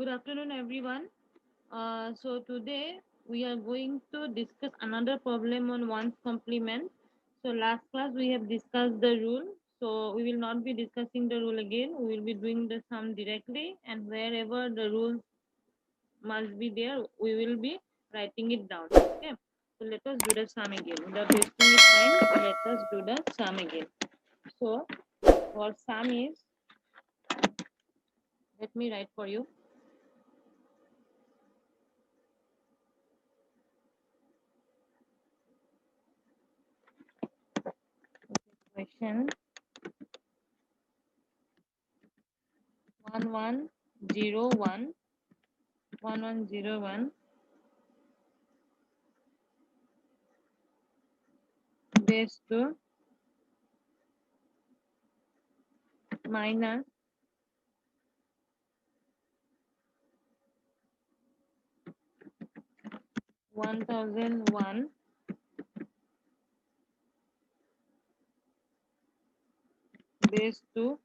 Good afternoon, everyone. So today we are going to discuss another problem on one's complement. So last class we have discussed the rule. So we will not be discussing the rule again. We will be doing the sum directly, and wherever the rules must be there, we will be writing it down. Okay. So let us do the sum again. Without wasting time, let us do the sum again. So what sum is? Let me write for you. Question 1101 1101 base to minus 1001 base to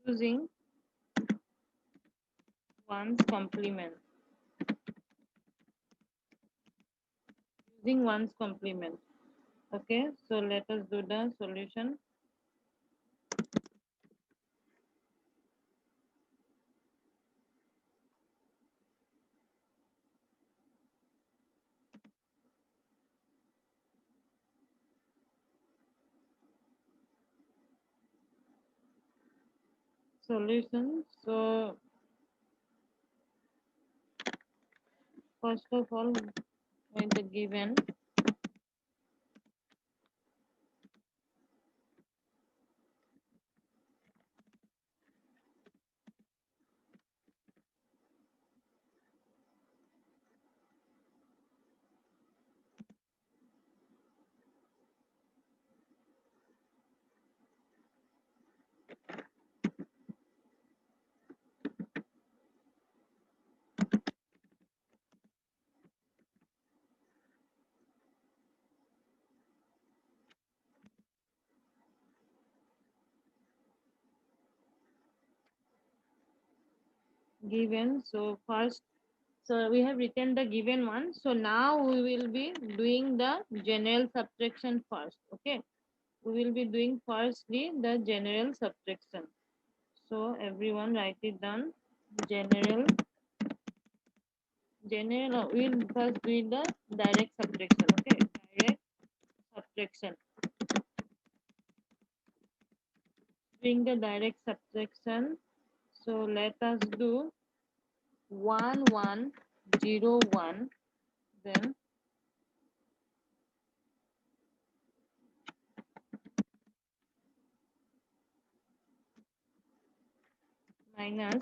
using one's complement. Using one's complement. Okay, so let us do the solution. Solution. So first of all, when the given given, so first, so we have written the given one. So now we will be doing the general subtraction first. Okay, we will be doing firstly the general subtraction. So everyone write it down. General, we'll first do the direct subtraction. Okay, direct subtraction. Doing the direct subtraction. So let us do 1101, then minus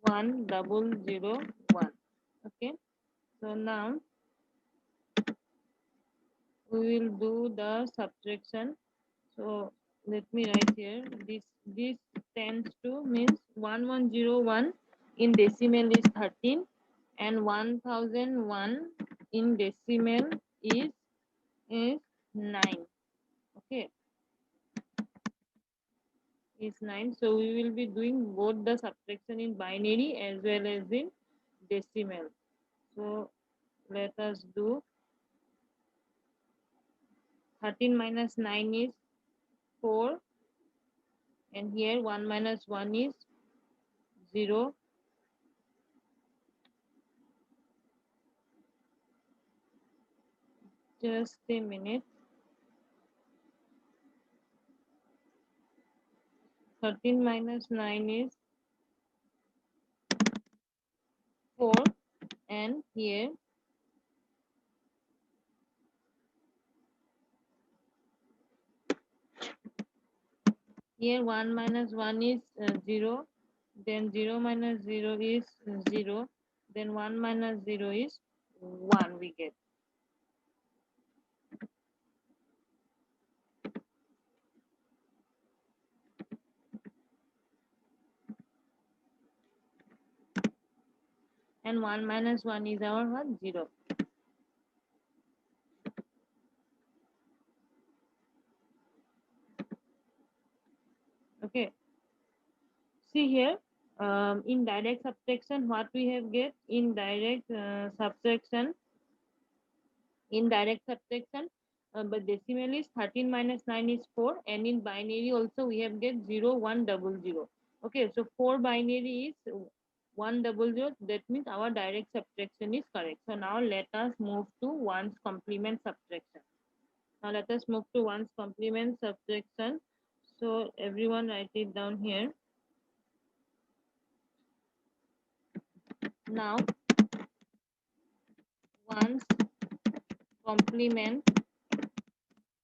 1001. Okay, so now we will do the subtraction. So let me write here. This tends to means 1101 in decimal is 13, and 1001 in decimal is 9. Okay, is 9. So we will be doing both the subtraction in binary as well as in decimal. So let us do 13 minus 9 is 4, and here 1 minus 1 is 0. Just a minute. 13 minus 9 is 4, and here 1 minus 1 is 0, then 0 minus 0 is 0, then 1 minus 0 is 1 we get. And 1 minus 1 is our what? 0. see here, in direct subtraction, what we have get in direct subtraction, but decimal is 13 minus 9 is 4, and in binary also we have get 0 1 0 0. Okay, so 4 binary is 1 0 0. That means our direct subtraction is correct. So now let us move to ones complement subtraction. Now let us move to ones complement subtraction. So everyone write it down here. Now ones complement.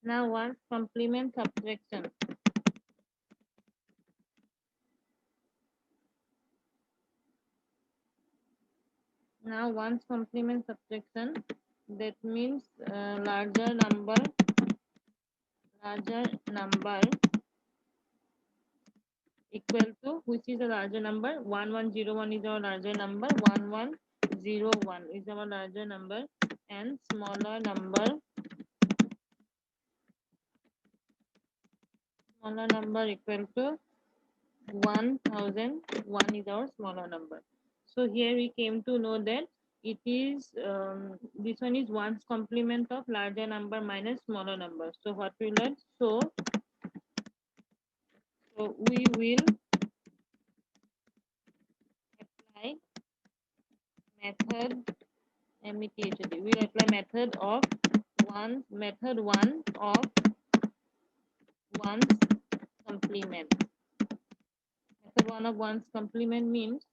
Now ones complement subtraction. Now ones complement subtraction. That means larger number equal to, which is a larger number. 1101 is our larger number. 1101 is our larger number, and smaller number equal to 1001 is our smaller number. So here we came to know that it is this one is ones complement of larger number minus smaller number. So what we learned, so we will apply method METHOD. We will apply method one of ones complement. Method one of ones complement means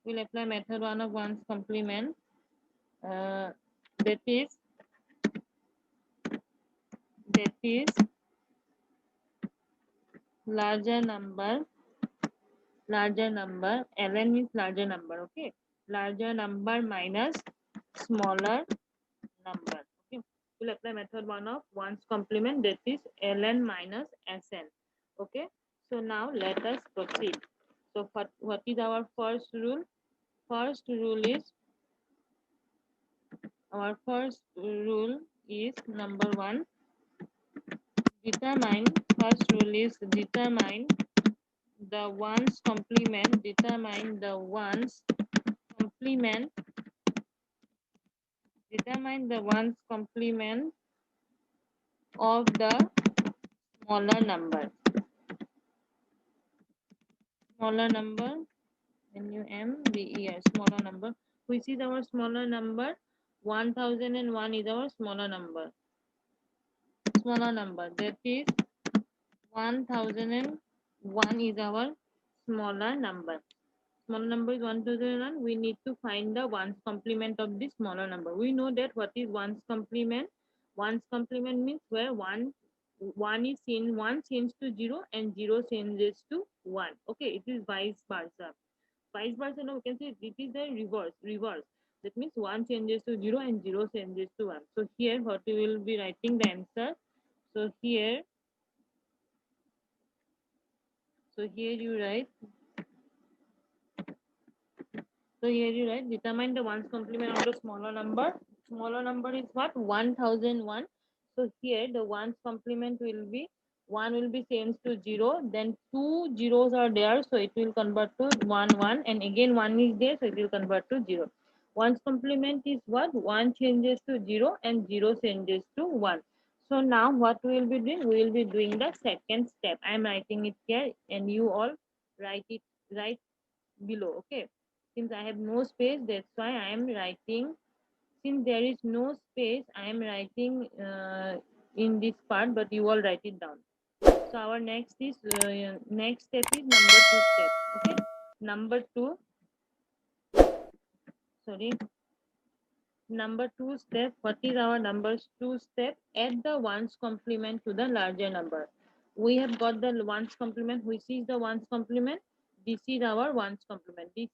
we'll apply method one of ones complement. That is larger number. Ln means larger number. Okay, larger number minus smaller number. Okay, we'll apply method one of ones complement, that is ln minus sn. Okay, so now let us proceed. So what is our first rule? First rule is number one. Determine the ones complement. Determine the ones complement of the smaller number. Smaller number, NUMBER, smaller number. Which is our smaller number? 1001 is our smaller number. That is 1001 is our smaller number. Smaller number is 1001. We need to find the ones complement of this smaller number. We know that what is ones complement. Ones complement means where one changes to 0 and 0 changes to 1. Okay, it is vice versa. Vice versa, no, we can say it is the reverse. That means 1 changes to 0 and 0 changes to 1. So here what we will be writing the answer. So here you write. So here you write, determine the ones complement of the smaller number. Smaller number is what? 1001. So here the ones complement will be 1 will be changed to 0, then 2 zeros are there, so it will convert to 1, and again 1 is there, so it will convert to 0. Ones complement is what? 1 changes to 0 and 0 changes to 1. So now what we will be doing? We will be doing the second step. I am writing it here and you all write it right below. Okay, since I have no space, that's why I am writing. Since there is no space, I am writing in this part, but you all write it down. So our next step is number 2 step. Okay, number 2 step. What is our number 2 step? Add the ones complement to the larger number. We have got the ones complement. Which is the ones complement? This is our ones complement. We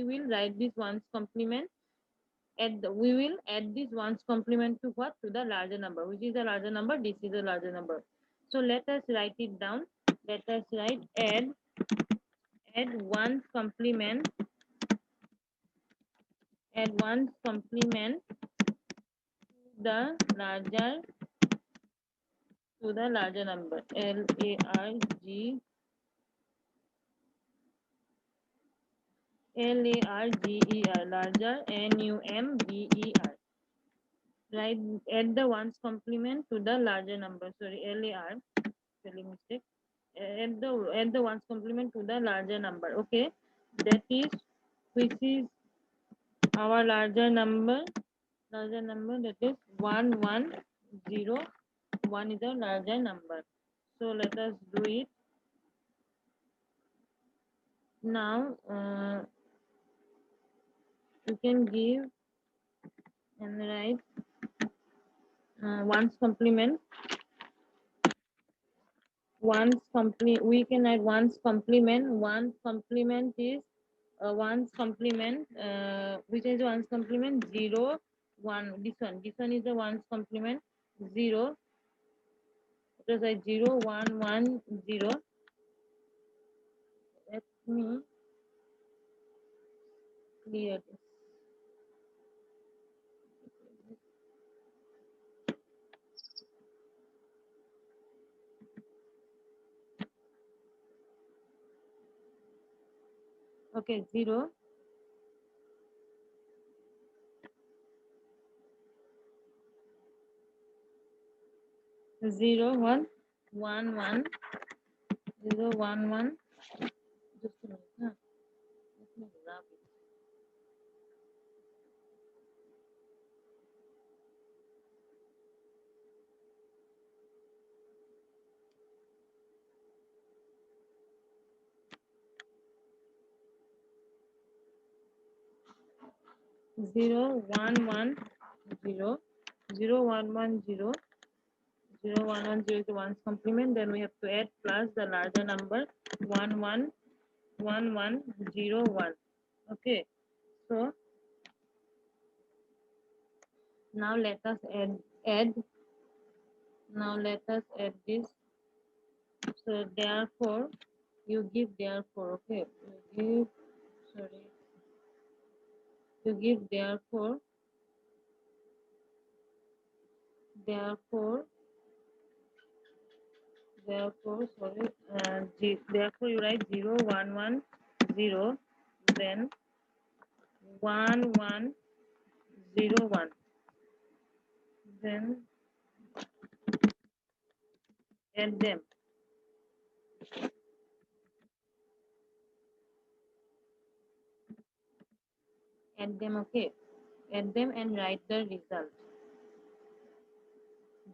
will write this ones complement. We will add this ones complement to what? To the larger number. Which is the larger number? This is the larger number. So let us write it down. Let us write add ones complement. Add ones complement to the larger number. LARGE Larger, larger, number. Right, add the ones complement to the larger number. Sorry, LAR, spelling mistake. Add the ones complement to the larger number. Okay, that is, which is our larger number. Larger number, that is 110. 1 is a larger number. So let us do it now. You can give and write ones complement. We can add ones complement. Ones complement is ones complement, which is ones complement 0 1. This one is the ones complement 0. It was like 0 1 1 0. Let me clear this. Okay, 0 0 1 1 1 0 1 1. Just a minute. Huh? Let me grab it. 0 1 1 0 0 1 1 0 0 1 1 0 is the ones complement. Then we have to add plus the larger number 1 1 1 1 0 1. Okay, so now let us add. Now let us add this. So therefore, you give therefore. Okay, you give, sorry, you give therefore sorry, therefore you write 0 1 1 0, then 1 1 0 1, then add them. Okay, add them and write the result.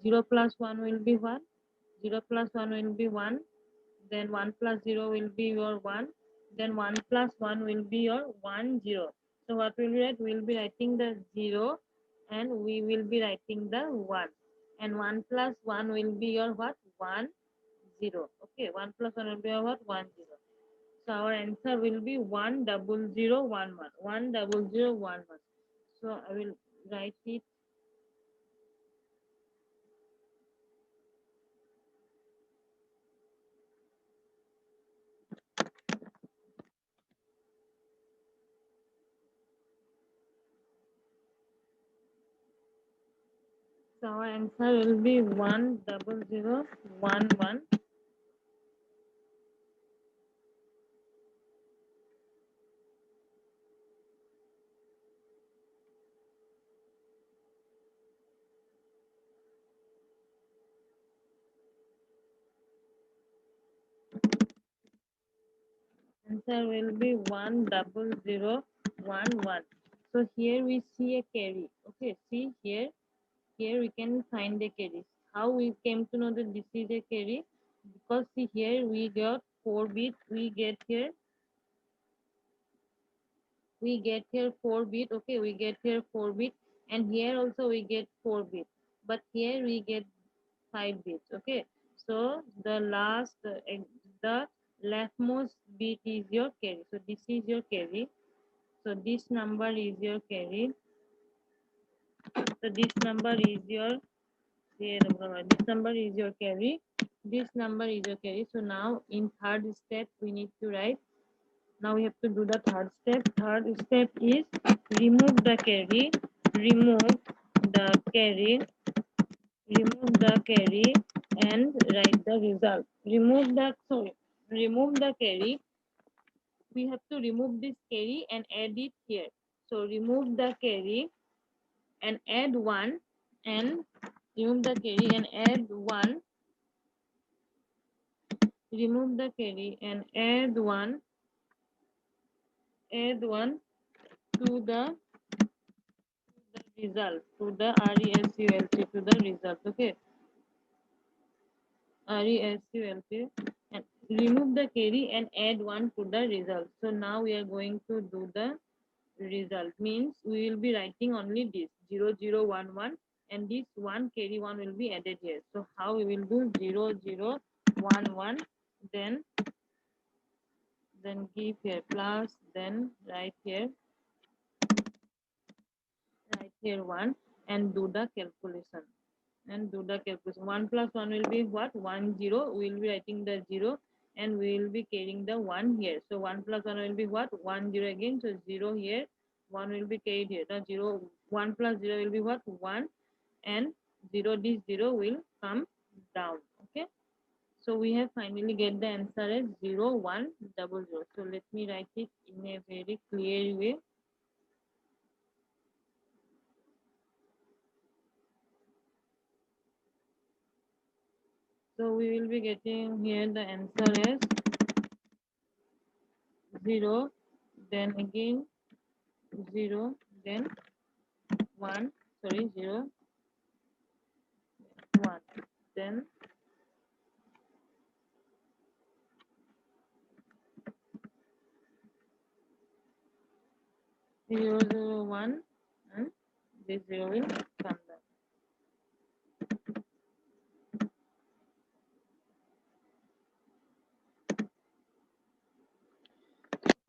0 plus 1 will be 1, 0 plus 1 will be 1, then 1 plus 0 will be your 1, then 1 plus 1 will be your 1 0. So what will we write? We will be writing the 0 and we will be writing the 1, and 1 plus 1 will be your what? 1 0. Okay, 1 plus 1 will be your what? 1 0. So our answer will be 10011. 10011. So I will write it. So our answer will be 10011. Answer will be 10011. So here we see a carry. Okay, see here. Here we can find the carry. How we came to know that this is a carry? Because see here we got 4 bits. We get here 4 bit. Okay, we get here 4 bit, and here also we get 4 bit, but here we get 5 bits. Okay, so the leftmost bit is your carry. So this is your carry. So this number is your carry. So this number is your this number is your carry. This number is your carry. So now in third step we need to write. Now we have to do the third step. Third step is remove the carry. Remove the carry. Remove the carry and write the result. Remove the carry we have to remove this carry and add it here. So remove the carry and add 1, and remove the carry and add 1, remove the carry and add 1 to the result, to the result, to the result. Okay, result, and remove the carry and add 1 to the result. So now we are going to do the result, means we will be writing only this 0 0 1 1, and this 1 carry 1 will be added here. So how we will do 0 0 1 1, then give here plus, then write here 1, and do the calculation. 1 plus 1 will be what? 1 0. We will be writing the 0, and we will be carrying the 1 here. So 1 plus 1 will be what? 1 0 again. So 0 here, 1 will be carried here. The 0, 1 plus 0 will be what? 1, and 0, this 0 will come down. Okay. So we have finally get the answer as 0 1 0 0. So let me write it in a very clear way. So we will be getting here the answer as 0, then again 0, then 1, sorry, 0 1, then 0 0 1, and this 0 will come down.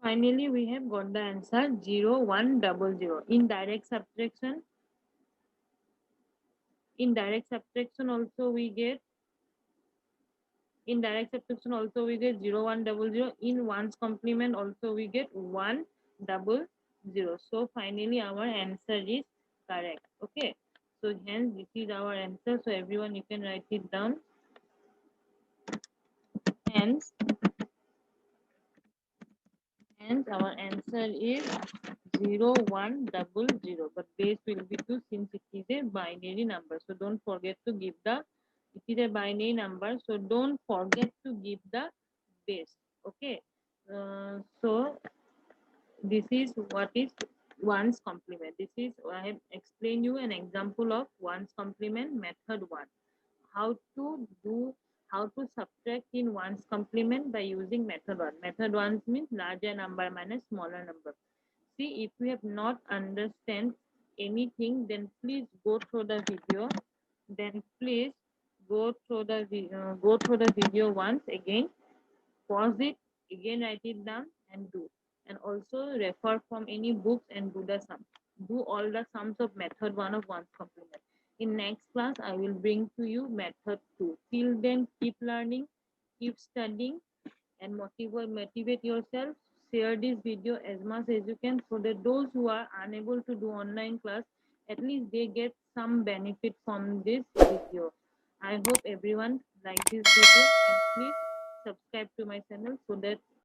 Finally, we have got the answer 0 1 0 0. In direct subtraction also we get, 0 1 0 0. In ones complement also we get 1 0 0. So finally our answer is correct. Okay, so hence this is our answer. So everyone, you can write it down. Hence our answer is 0 1 0 0, but base will be 2 since it is a binary number. So don't forget to give the, it is a binary number, so don't forget to give the base. Okay, so this is what is ones complement. This is, I have explained you an example of ones complement method 1. How to do, how to subtract in ones complement by using method 1. Method 1 means larger number minus smaller number. See, if you have not understand anything, then please go through the video. Then please go through the video once again, pause it, again write it down and do. And also refer from any books and do the sum. Do all the sums of method 1 of ones complement. In next class, I will bring to you method 2. Till then, keep learning, keep studying, and motivate yourself. Share this video as much as you can, so that those who are unable to do online class, at least they get some benefit from this video. I hope everyone like this video, and please subscribe to my channel so that